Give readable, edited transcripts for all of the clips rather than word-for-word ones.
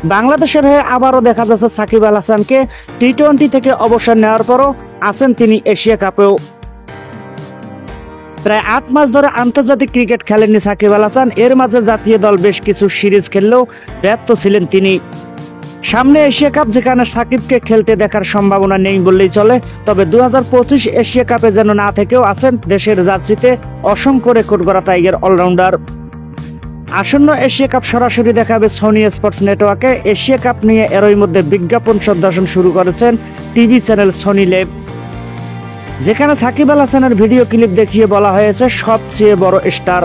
বাংলাদেশের হয়ে আবারও দেখা যাচ্ছে সাকিব আল হাসানকে। টি-20 থেকে অবসর নেওয়ার পরও আছেন তিনি এশিয়া কাপেও। প্রায় ৮ মাস ধরে আন্তর্জাতিক ক্রিকেট খেলেননি সাকিব আল হাসান। এর মাঝে জাতীয় দল বেশ কিছু সিরিজ খেললেও ব্যর্থ ছিলেন তিনি। সামনে এশিয়া কাপ, যেখানে সাকিবকে খেলতে দেখার সম্ভাবনা নেই বললেই চলে। তবে 2025 এশিয়া কাপে যেন না থেকেও আছেন দেশের জার্সিতে অসংখ্য রেকর্ড গড়া টাইগার অলরাউন্ডার। আসন্ন এশিয়া কাপ সরাসরি দেখাবে সনি স্পোর্টস নেটওয়ার্কে। এশিয়া কাপ নিয়ে এরই মধ্যে বিজ্ঞাপন সম্প্রচার শুরু করেছেন টিভি চ্যানেল সনি লেভ, যেখানে সাকিব আল হাসানের ভিডিও ক্লিপ দেখিয়ে বলা হয়েছে সবচেয়ে বড় স্টার।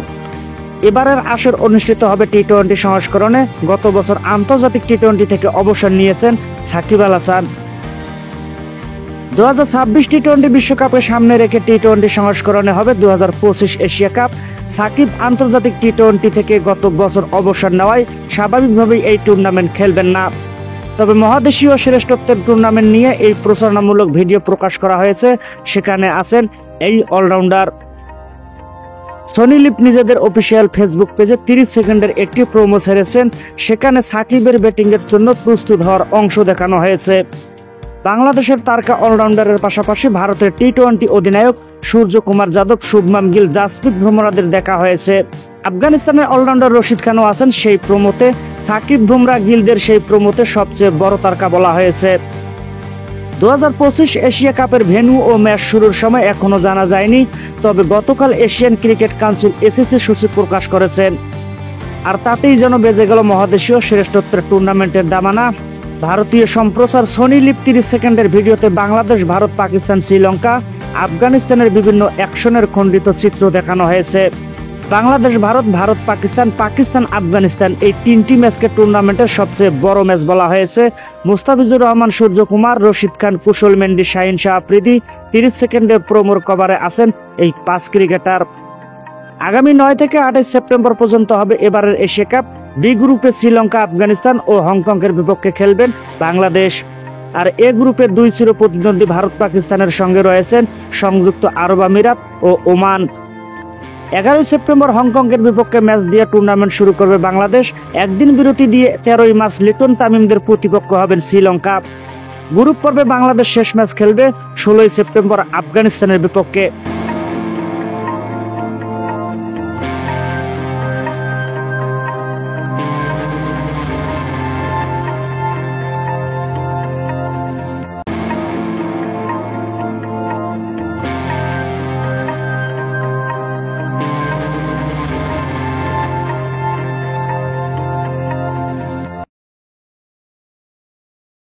এবারের আসর অনুষ্ঠিত হবে টি-20 সংস্করণে। গত বছর আন্তর্জাতিক টি-20 থেকে অবসর নিয়েছেন সাকিব আল হাসান। 2026 টি-20 বিশ্বকাপে সামনে রেখে টি-20 সংস্করণে হবে 2025 এশিয়া কাপ। সাকিব আন্তর্জাতিক টি-20 থেকে গত বছর অবসর নেওয়ায় স্বাভাবিকভাবেই এই টুর্নামেন্ট খেলবেন না। তবে মহাদেশীয় শ্রেষ্ঠত্বের টুর্নামেন্ট নিয়ে এই প্রচারণামূলক ভিডিও প্রকাশ করা হয়েছে, সেখানে আছেন এই অলরাউন্ডার। সনি লিভ নিজেদের অফিসিয়াল ফেসবুক পেজে 30 সেকেন্ডের একটি প্রোমো ছেড়েছেন। সেখানে সাকিবের ব্যাটিংয়ের জন্য প্রস্তুত হওয়ার অংশ দেখানো হয়েছে। বাংলাদেশের তারকা অলরাউন্ডারের পাশাপাশি ভারতের টি-20 অধিনায়ক সূর্যকুমার যাদব, শুভমান গিল, জাসপ্রীত বুমরাদের দেখা হয়েছে। আফগানিস্তানের অলরাউন্ডার রশিদ খানও আছেন সেই প্রোমোতে। সাকিব, বুমরা, গিলদের সেই প্রোমোতে সবচেয়ে বড় তারকা বলা হয়েছে। 2025 এশিয়া কাপের ভেন্যু ও ম্যাচ শুরুর সময় এখনো জানা যায়নি। তবে গতকাল এশিয়ান ক্রিকেট কাউন্সিল এসিসি সূচি প্রকাশ করেছেন। আর তাতেই যেন বেজে গেল মহাদেশীয় শ্রেষ্ঠত্বের টুর্নামেন্টের দামানা। ভারতীয় সম্প্রচার সনি লিভ 30 সেকেন্ডের ভিডিওতে বাংলাদেশ, ভারত, পাকিস্তান, শ্রীলঙ্কা, আফগানিস্তানের বিভিন্ন অ্যাকশনের খণ্ডিত চিত্র দেখানো হয়েছে। বাংলাদেশ, ভারত, ভারত, পাকিস্তান, পাকিস্তান, আফগানিস্তান এই 3টি ম্যাচকে টুর্নামেন্টের সবচেয়ে বড় ম্যাচ বলা হয়েছে। মুস্তাফিজুর রহমান, সূর্যকুমার, রশিদ খান, কুশল মেন্ডি, শাহিন শাহ আফ্রিদি 30 সেকেন্ডের প্রোমোর কভারে আছেন এই 5 ক্রিকেটার। আগামী 9 থেকে 28 সেপ্টেম্বর পর্যন্ত হবে এবারের এশিয়া কাপ। বি গ্রুপে শ্রীলঙ্কা, আফগানিস্তান ও হংকংয়ের বিপক্ষে খেলবেন বাংলাদেশ। আর এ গ্রুপের 2 চির প্রতিদ্বন্দ্বী ভারত, পাকিস্তানের সঙ্গে রয়েছেন সংযুক্ত আরব আমিরাত ও ওমান। 11 সেপ্টেম্বর হংকংয়ের বিপক্ষে ম্যাচ দিয়ে টুর্নামেন্ট শুরু করবে বাংলাদেশ। একদিন বিরতি দিয়ে 13 মার্চ লিটন তামিমদের প্রতিপক্ষ হবেন শ্রীলঙ্কা। গ্রুপ পর্বে বাংলাদেশ শেষ ম্যাচ খেলবে 16 সেপ্টেম্বর আফগানিস্তানের বিপক্ষে।